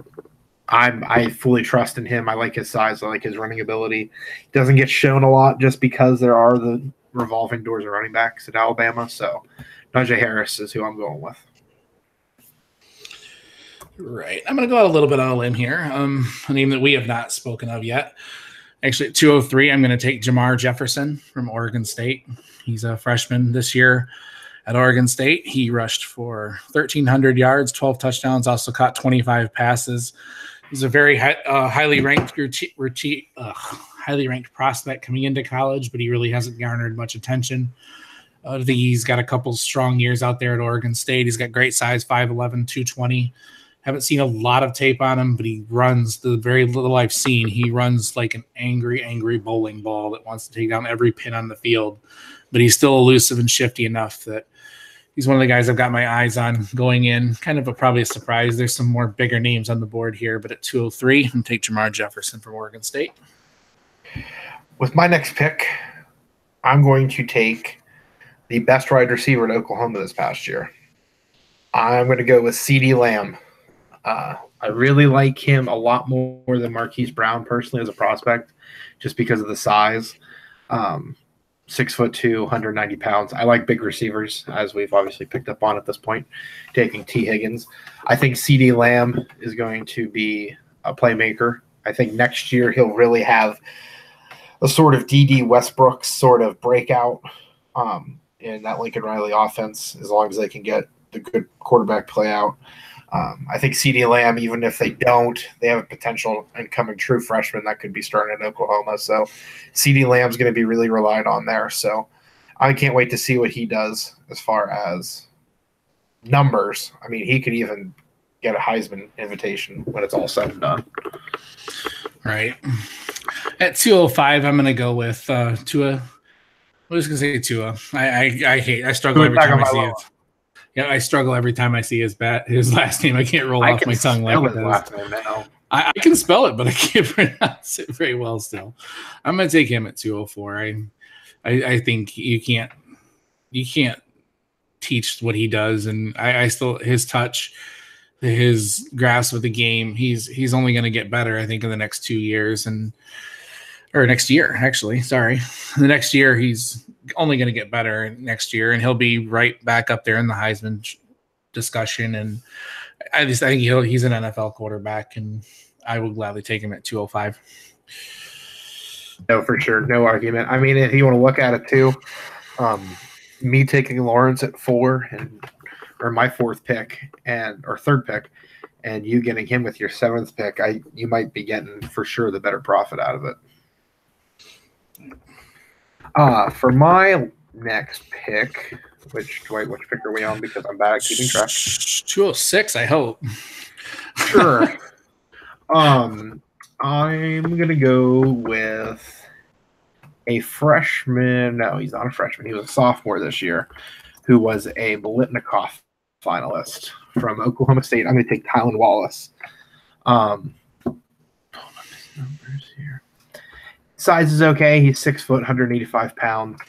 I fully trust in him. I like his size. I like his running ability. He doesn't get shown a lot just because there are the revolving doors of running backs at Alabama. So Najee Harris is who I'm going with. Right. I'm going to go out a little bit on a limb here. A name that we have not spoken of yet. Actually, at 203, I'm going to take Jamar Jefferson from Oregon State. He's a freshman this year at Oregon State. He rushed for 1,300 yards, 12 touchdowns, also caught 25 passes. He's a very highly ranked prospect coming into college, but he really hasn't garnered much attention. I think he's got a couple strong years out there at Oregon State. He's got great size, 5'11", 220. Haven't seen a lot of tape on him, but he runs, the very little I've seen, he runs like an angry bowling ball that wants to take down every pin on the field. But he's still elusive and shifty enough that he's one of the guys I've got my eyes on going in. Kind of probably a surprise. There's some more bigger names on the board here, but at 203, I'm going to take Jamar Jefferson from Oregon State. With my next pick, I'm going to take the best wide receiver at Oklahoma this past year. I'm going to go with CeeDee Lamb. I really like him a lot more than Marquise Brown personally as a prospect, just because of the size. 6'2", 190 pounds. I like big receivers, as we've obviously picked up on at this point, taking T. Higgins. I think CeeDee Lamb is going to be a playmaker. I think next year he'll really have a sort of D.D. Westbrook sort of breakout in that Lincoln Riley offense, as long as they can get the good quarterback play out. I think CeeDee Lamb, even if they don't, they have a potential incoming true freshman that could be starting in Oklahoma. So CeeDee Lamb's going to be really relied on there. So I can't wait to see what he does as far as numbers. I mean, he could even get a Heisman invitation when it's all said and done. Right. At 205, I'm going to go with Tua. I was going to say Tua. I struggle every time I see it. Yeah, I struggle every time I see his last name. I can't roll off my tongue like it does. I can spell it, but I can't pronounce it very well still. I'm going to take him at 204. I think you can't teach what he does, and I still, his touch, his grasp of the game, he's only going to get better, I think, in the next 2 years, or next year, actually. Sorry. The next year, he's only going to get better next year, and he'll be right back up there in the Heisman discussion. And I think he's an NFL quarterback, and I will gladly take him at 205. No, for sure. No argument. I mean, if you want to look at it too, me taking Lawrence at 4 or my 4th pick or 3rd pick, and you getting him with your 7th pick, you might be getting for sure the better profit out of it. For my next pick, which pick are we on? Because I'm bad at keeping track. 206, I hope. Sure. I'm gonna go with a freshman. No, he's not a freshman. He was a sophomore this year, who was a Biletnikoff finalist from Oklahoma State. I'm gonna take Tylan Wallace. Hold on, his numbers here. Size is okay. He's 6 foot, 185 pounds.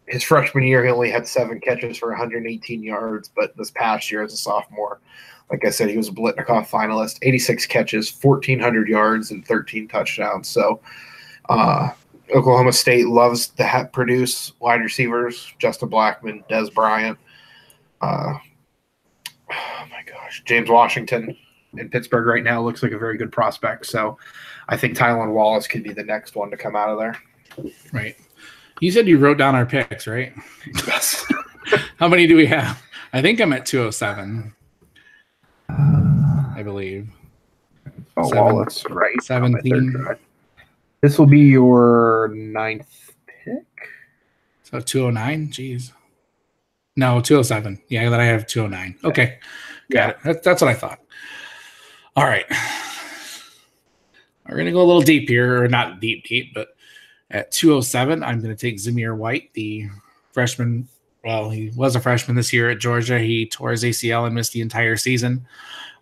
His freshman year, he only had 7 catches for 118 yards, but this past year as a sophomore, like I said, he was a Biletnikoff finalist, 86 catches, 1,400 yards, and 13 touchdowns. So Oklahoma State loves to produce wide receivers, Justin Blackmon, Des Bryant, oh my gosh, James Washington in Pittsburgh right now looks like a very good prospect. So I think Tylan Wallace could be the next one to come out of there. Right. You said you wrote down our picks, right? Yes. How many do we have? I think I'm at 207. I believe. Oh, Wallace, right. 17. This will be your 9th pick. So 209? Jeez. No, 207. Yeah, then I have 209. Okay. Got it. That's what I thought. All right. We're going to go a little deep here, or not deep, but at 207, I'm going to take Zamir White, the freshman. Well, he was a freshman this year at Georgia. He tore his ACL and missed the entire season.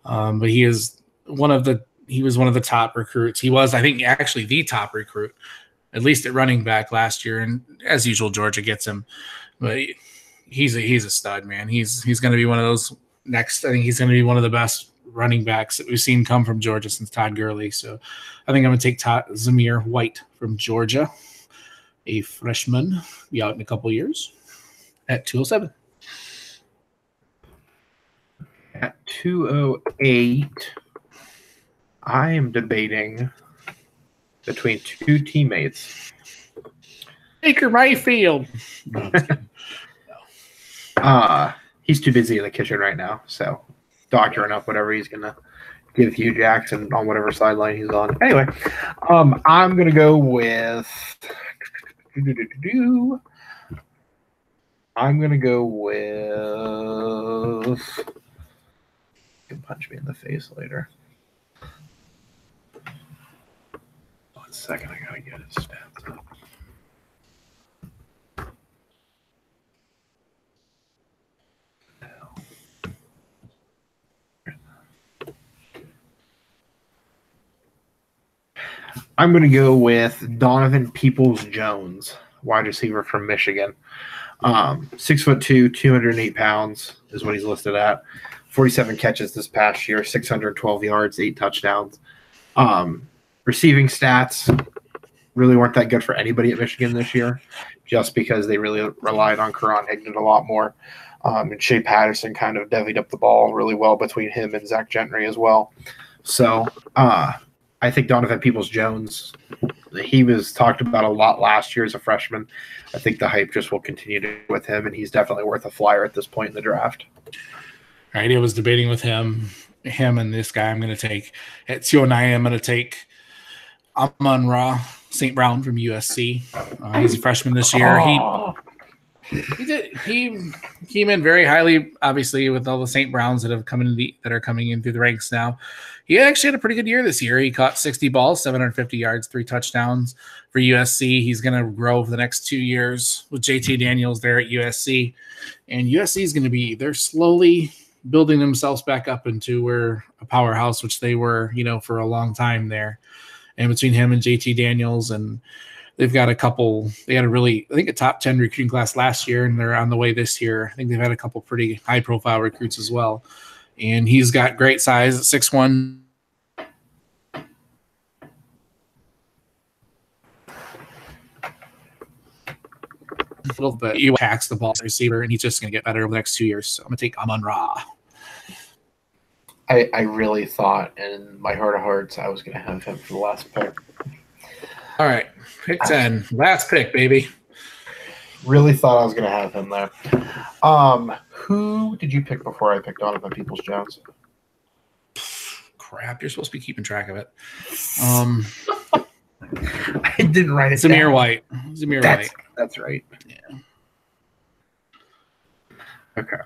But he was one of the top recruits. He was, I think, actually the top recruit, at least at running back last year. And as usual, Georgia gets him. But he's a stud, man. He's going to be one of those next. I think he's going to be one of the best running backs that we've seen come from Georgia since Todd Gurley. So I think I'm going to take Zamir White from Georgia, a freshman, be out in a couple of years, at 207. At 208, I am debating between two teammates. Baker Mayfield. No, I'm just kidding. He's too busy in the kitchen right now, so doctoring up whatever he's gonna give Hugh Jackson on whatever sideline he's on. Anyway, I'm gonna go with. I'm gonna go with. You can punch me in the face later. 1 second, I gotta get his stats up. I'm going to go with Donovan Peoples-Jones, wide receiver from Michigan. 6'2", 208 pounds is what he's listed at. 47 catches this past year, 612 yards, 8 touchdowns. Receiving stats really weren't that good for anybody at Michigan this year, just because they really relied on Karan Higdon a lot more. And Shea Patterson kind of devied up the ball really well between him and Zach Gentry as well. So I think Donovan Peoples-Jones, he was talked about a lot last year as a freshman. I think the hype just will continue with him, and he's definitely worth a flyer at this point in the draft. All right, I was debating with him and this guy I'm going to take. At 209, I'm going to take Amon-Ra St. Brown from USC. He's a freshman this year. He came in very highly, obviously, with all the St. Browns that are coming in through the ranks now. He actually had a pretty good year this year. He caught 60 balls, 750 yards, 3 touchdowns for USC. He's going to grow for the next 2 years with JT Daniels there at USC. And USC is going to be, they're slowly building themselves back up into a powerhouse, which they were, for a long time there. And between him and JT Daniels, and they've got they had a top 10 recruiting class last year, and they're on the way this year. I think they've had a couple pretty high profile recruits as well. And he's got great size at 6'1". But he hacks the ball as a receiver, and he's just going to get better over the next 2 years. So I'm going to take Amon-Ra. I really thought in my heart of hearts I was going to have him for the last pick. All right, pick 10. Last pick, baby. Really thought I was going to have him there. Who did you pick before I picked Donovan Peoples-Jones? Crap, you're supposed to be keeping track of it. I didn't write it Zamir down. White. White. That's right. Yeah. Okay.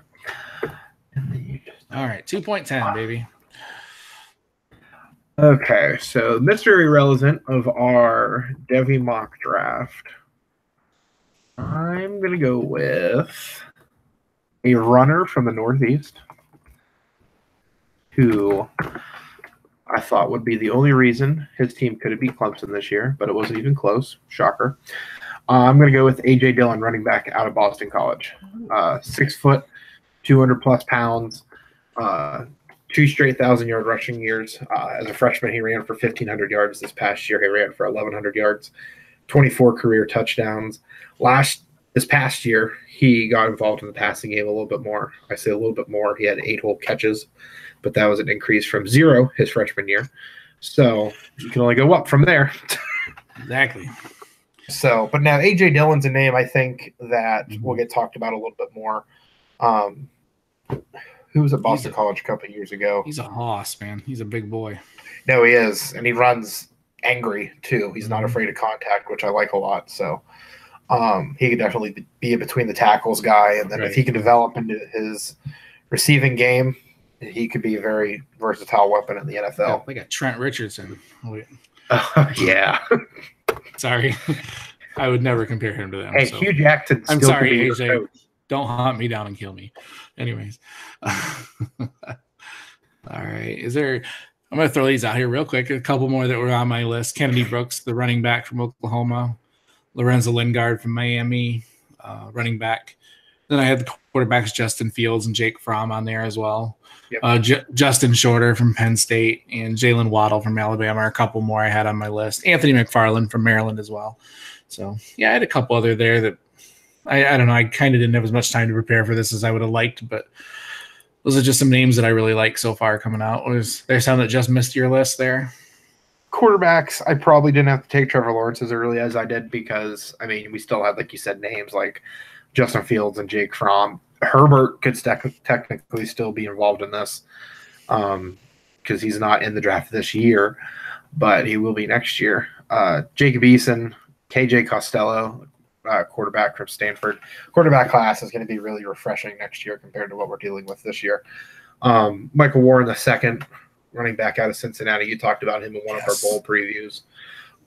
All right, 2.10, baby. Okay, so Mr. Irrelevant of our Devy mock draft. I'm going to go with a runner from the Northeast who I thought would be the only reason his team could have beat Clemson this year, but it wasn't even close. Shocker. I'm going to go with A.J. Dillon, running back out of Boston College. 6 foot, 200-plus pounds, 2 straight 1,000-yard rushing years. As a freshman, he ran for 1,500 yards this past year. He ran for 1,100 yards, 24 career touchdowns. This past year, he got involved in the passing game a little bit more. I say a little bit more. He had 8 whole catches, but that was an increase from 0 his freshman year. So you can only go up from there. Exactly. So, but now A.J. Dillon's a name I think that will get talked about a little bit more. Who was at Boston College a couple of years ago? He's a hoss, man. He's a big boy. No, he is, and he runs angry too. He's not afraid of contact, which I like a lot. So he could definitely be a between the tackles guy, and then if he can develop into his receiving game, he could be a very versatile weapon in the NFL. Yeah, like a Trent Richardson. Yeah. Sorry. I would never compare him to them. Hey, so. Hugh Jackson. I'm sorry, AJ. Don't hunt me down and kill me. Anyways. All right. I'm going to throw these out here real quick. A couple more that were on my list. Kennedy Brooks, the running back from Oklahoma. Lorenzo Lingard from Miami, running back. Then I had the quarterbacks Justin Fields and Jake Fromm on there as well. Yep. Justin Shorter from Penn State and Jalen Waddle from Alabama. A couple more I had on my list. Anthony McFarland from Maryland as well. So, yeah, I had a couple other there that I don't know. I kind of didn't have as much time to prepare for this as I would have liked, but those are just some names that I really like so far coming out. Was there some that just missed your list there? quarterbacks, I probably didn't have to take Trevor Lawrence as early as I did because, I mean, we still had, like you said, names like Justin Fields and Jake Fromm. Herbert could technically still be involved in this because he's not in the draft this year, but he will be next year. Jacob Eason, KJ Costello, quarterback from Stanford. Quarterback class is going to be really refreshing next year compared to what we're dealing with this year. Michael Warren, the second running back out of Cincinnati. You talked about him in one of our bowl previews.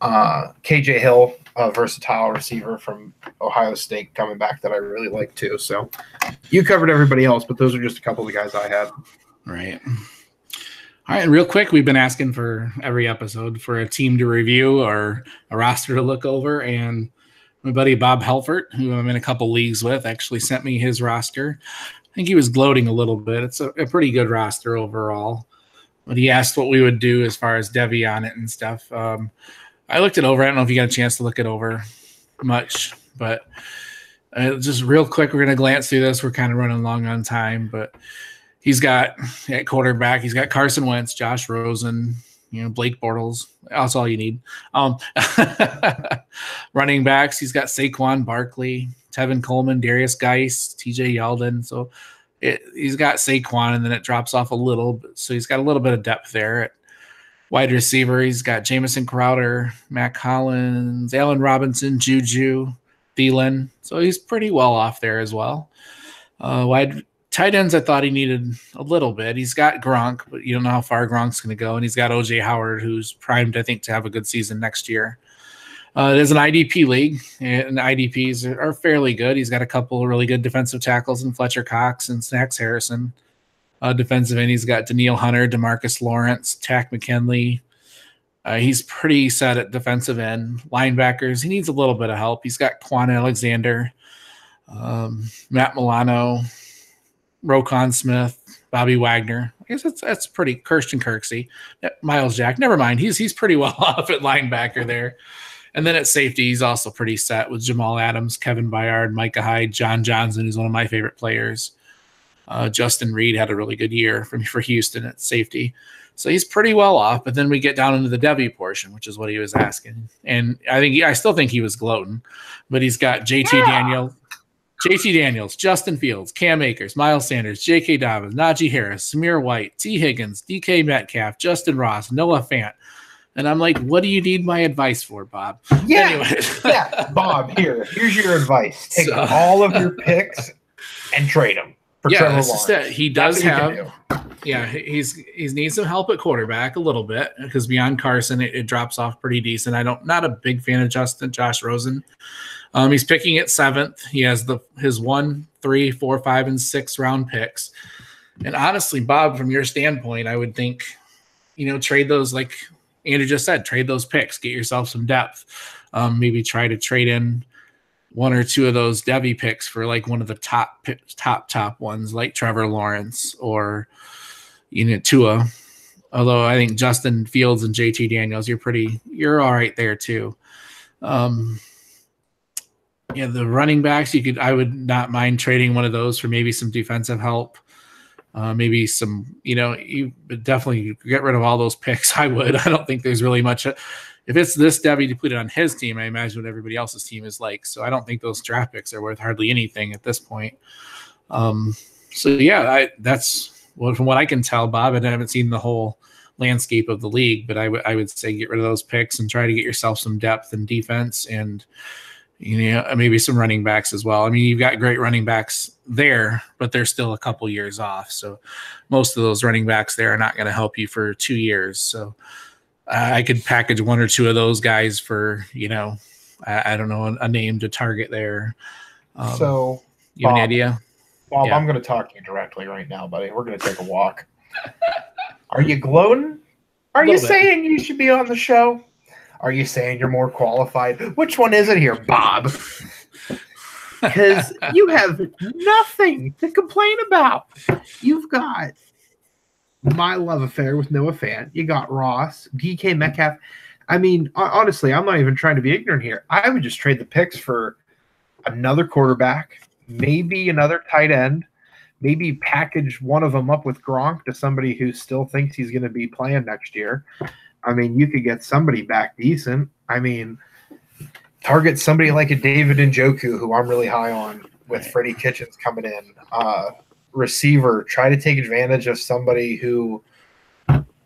KJ Hill, a versatile receiver from Ohio State coming back that I really like too. So you covered everybody else, but those are just a couple of the guys I had. Right. All right, and real quick, we've been asking for every episode for a team to review or a roster to look over, and my buddy Bob Helfert, who I'm in a couple leagues with, actually sent me his roster. I think he was gloating a little bit. It's a pretty good roster overall. But he asked what we would do as far as Devy on it and stuff. I looked it over. I don't know if you got a chance to look it over much, but just real quick, we're going to glance through this. We're kind of running long on time, but he's got at quarterback, he's got Carson Wentz, Josh Rosen, Blake Bortles. That's all you need. Running backs, he's got Saquon Barkley, Tevin Coleman, Darius Geis, TJ Yeldon. So he's got Saquon, and then it drops off a little. So he's got a little bit of depth there. At wide receiver, he's got Jamison Crowder, Matt Collins, Allen Robinson, Juju, Thielen. So he's pretty well off there as well. Wide tight ends, I thought he needed a little bit. He's got Gronk, but you don't know how far Gronk's going to go. And he's got O.J. Howard, who's primed, I think, to have a good season next year. It is an IDP league, and IDPs are fairly good. He's got a couple of really good defensive tackles in Fletcher Cox and Snacks Harrison. Defensive end, he's got Daniil Hunter, DeMarcus Lawrence, Tack McKinley. He's pretty set at defensive end. Linebackers, he needs a little bit of help. He's got Quan Alexander, Matt Milano, Roquan Smith, Bobby Wagner. I guess that's pretty. Christian Kirksey, Miles Jack. Never mind. He's pretty well off at linebacker there. And then at safety, he's also pretty set with Jamal Adams, Kevin Byard, Micah Hyde, John Johnson, who's one of my favorite players. Justin Reed had a really good year for Houston at safety. So he's pretty well off. But then we get down into the Devy portion, which is what he was asking. And I still think he was gloating. But he's got JT Daniels, Justin Fields, Cam Akers, Miles Sanders, J.K. Dobbins, Najee Harris, Samir White, T. Higgins, DK Metcalf, Justin Ross, Noah Fant. And I'm like, what do you need my advice for, Bob? Yeah, anyways. Yeah, Bob, here's your advice. Take all of your picks and trade them for Trevor Lawrence. He does have – yeah, he's needs some help at quarterback a little bit because beyond Carson, it drops off pretty decent. Not a big fan of Josh Rosen. He's picking at 7th. He has his 1, 3, 4, 5, and 6 round picks. And honestly, Bob, from your standpoint, I would think, trade those, like Andrew just said, trade those picks, get yourself some depth. Maybe try to trade in 1 or 2 of those Devy picks for like one of the top ones, like Trevor Lawrence or Tua. Although I think Justin Fields and JT Daniels, you're all right there too. Yeah, the running backs, I would not mind trading one of those for maybe some defensive help. Maybe some, you definitely get rid of all those picks. I would. I don't think there's really much. If it's this Devy to put it on his team, I imagine what everybody else's team is like. So I don't think those draft picks are worth hardly anything at this point. So yeah, that's from what I can tell, Bob, and I haven't seen the whole landscape of the league, but I would say get rid of those picks and try to get yourself some depth and defense and maybe some running backs as well. I mean, you've got great running backs there, but they're still a couple years off. So most of those running backs there are not going to help you for 2 years. So I could package 1 or 2 of those guys for, I don't know, a name to target there. So you have an idea? Bob, yeah. I'm going to talk to you directly right now, buddy. We're going to take a walk. Are you gloating? Are you saying you should be on the show? Are you saying you're more qualified? Which one is it here, Bob? Because you have nothing to complain about. You've got my love affair with Noah Fant. You got Ross, DK Metcalf. I mean, honestly, I'm not even trying to be ignorant here. I would just trade the picks for another quarterback, maybe another tight end, maybe package one of them up with Gronk to somebody who still thinks he's going to be playing next year. I mean, you could get somebody back decent. I mean, target somebody like a David Njoku, who I'm really high on, with Freddie Kitchens coming in. Receiver, try to take advantage of somebody who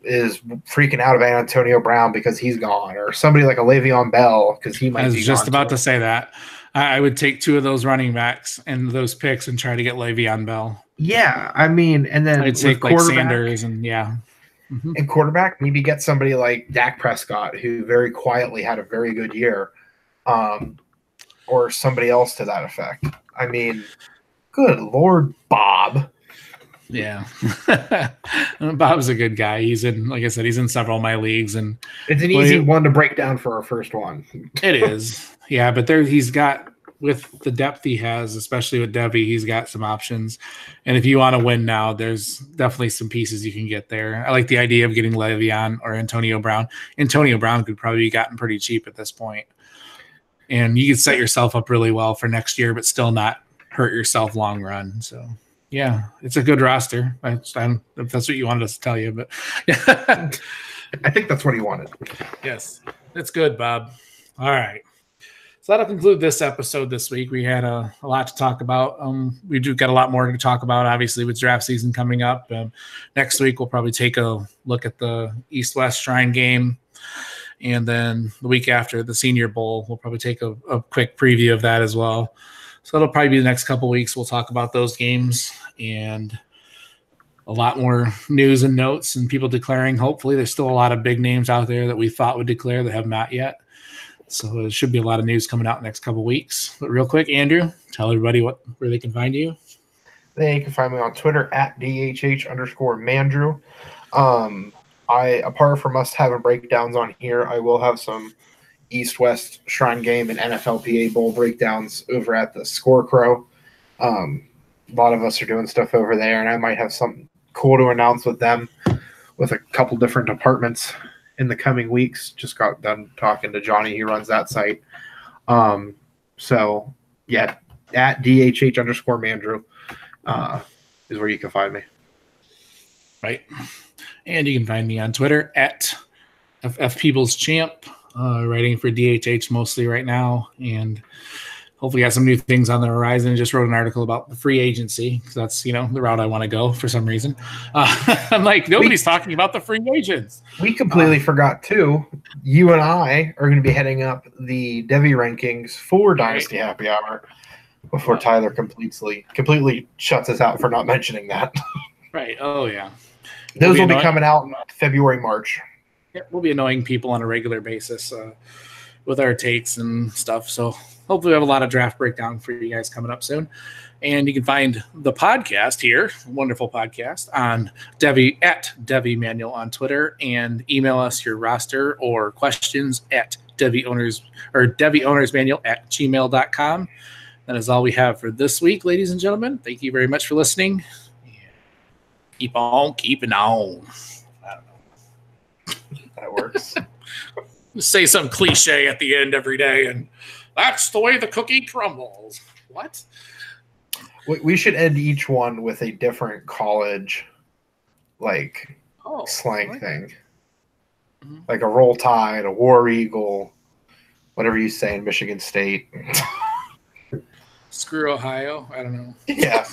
is freaking out about Antonio Brown because he's gone, or somebody like a Le'Veon Bell because he might be gone. I was just about to say that. I would take 2 of those running backs and those picks and try to get Le'Veon Bell. Yeah, I mean, and then I'd take like Sanders and and quarterback, maybe get somebody like Dak Prescott, who very quietly had a very good year, or somebody else to that effect. I mean, good Lord, Bob. Yeah. Bob's a good guy. He's in, like I said, he's in several of my leagues, and it's an easy one to break down for our first one. It is. Yeah, but he's got, with the depth he has, especially with Devy, he's got some options. And if you want to win now, there's definitely some pieces you can get there. I like the idea of getting Le'Veon or Antonio Brown. Antonio Brown could probably be gotten pretty cheap at this point. And you could set yourself up really well for next year, but still not hurt yourself long run. So, yeah, it's a good roster. I don't know if that's what you wanted us to tell you, but I think that's what he wanted. Yes, it's good, Bob. All right. So that'll conclude this episode this week. We had a lot to talk about. We do got a lot more to talk about, obviously, with draft season coming up. Next week, we'll probably take a look at the East-West Shrine game. And then the week after, the Senior Bowl, we'll probably take a quick preview of that as well. So it'll probably be the next couple of weeks. We'll talk about those games and a lot more news and notes and people declaring. Hopefully, there's still a lot of big names out there that we thought would declare that have not yet. So there should be a lot of news coming out in the next couple of weeks. But real quick, Andrew, tell everybody where they can find you. They can find me on Twitter at DHH_Mandrew. Apart from us having breakdowns on here, I will have some East-West Shrine Game and NFLPA Bowl breakdowns over at the Scorecrow. A lot of us are doing stuff over there, and I might have something cool to announce with them with a couple different departments in the coming weeks. Just got done talking to Johnny. He runs that site. So, yeah, at DHH_Mandrew is where you can find me. Right. And you can find me on Twitter at FPeoplesChamp, writing for DHH mostly right now. And hopefully got some new things on the horizon. I just wrote an article about the free agency because that's, the route I want to go for some reason. I'm like, nobody's talking about the free agents. We completely forgot, too. You and I are going to be heading up the Devy rankings for Dynasty Happy Hour before Tyler completely shuts us out for not mentioning that. Right. Oh, yeah. Those will be coming out in February, March. Yeah, we'll be annoying people on a regular basis with our takes and stuff. So hopefully we have a lot of draft breakdown for you guys coming up soon. And you can find the podcast here, wonderful podcast, on Devy at Devy Manual on Twitter, and email us your roster or questions at DevyOwnersManual@gmail.com. That is all we have for this week, ladies and gentlemen. Thank you very much for listening. Keep on keeping on. I don't know. That works. Say some cliche at the end every day, and that's the way the cookie crumbles. What? We should end each one with a different college, slang thing. Mm-hmm. Like a Roll Tide, a War Eagle, whatever you say in Michigan State. Screw Ohio. I don't know. Yeah.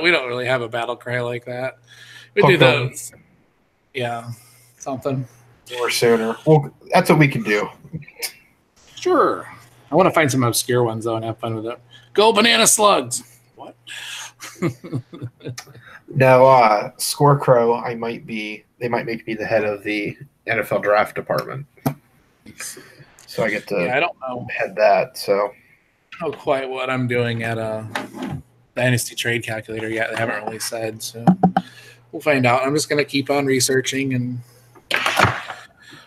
We don't really have a battle cry like that. We do those. Yeah, something. Or sooner. Well, that's what we can do. Sure. I want to find some obscure ones, though, and have fun with it. Go Banana Slugs. What? No, Scorecrow, they might make me the head of the NFL draft department. So I get to I don't know. Head that, so. I don't know quite what I'm doing at Dynasty Trade Calculator yet. They haven't really said, so we'll find out. I'm just going to keep on researching, and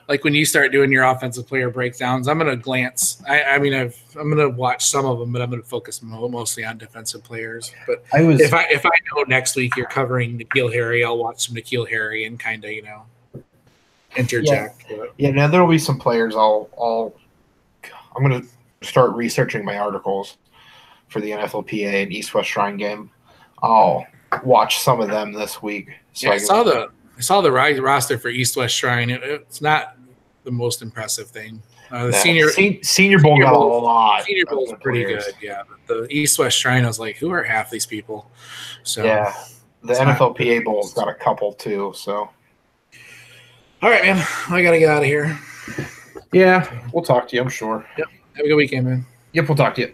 like when you start doing your offensive player breakdowns, I'm going to glance. I'm going to watch some of them, but I'm going to focus mostly on defensive players. But if I know next week you're covering N'Keal Harry, I'll watch some N'Keal Harry and kind of interject. Yeah. Now there will be some players. I'm going to start researching my articles for the NFLPA and East-West Shrine Game. I'll watch some of them this week. So I saw the I saw the roster for East West Shrine. It's not the most impressive thing. The senior bowl got a lot. Senior Bowl is pretty good, yeah. But the East West Shrine, I was like, who are half these people? So yeah, the NFLPA Bowl's got a couple too. So, all right, man, I gotta get out of here. Yeah, we'll talk to you. I'm sure. Yep. Have a good weekend, man. Yep, we'll talk to you.